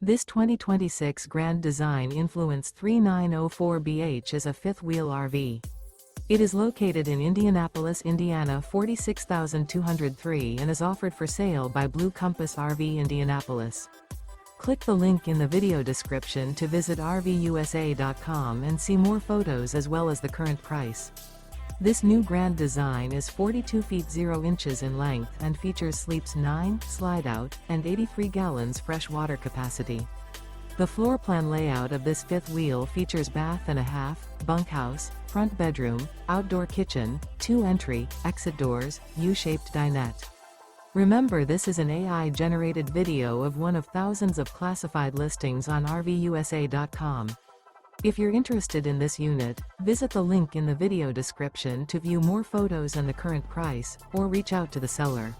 This 2026 Grand Design Influence 3904BH is a fifth-wheel RV. It is located in Indianapolis, Indiana 46203 and is offered for sale by Blue Compass RV Indianapolis. Click the link in the video description to visit RVUSA.com and see more photos as well as the current price. This new Grand Design is 42 feet 0 inches in length and features sleeps 9, slide-out, and 83 gallons fresh water capacity. The floor plan layout of this fifth wheel features bath and a half, bunkhouse, front bedroom, outdoor kitchen, 2 entry, exit doors, U-shaped dinette. Remember, this is an AI-generated video of one of thousands of classified listings on RVUSA.com. If you're interested in this unit, visit the link in the video description to view more photos and the current price, or reach out to the seller.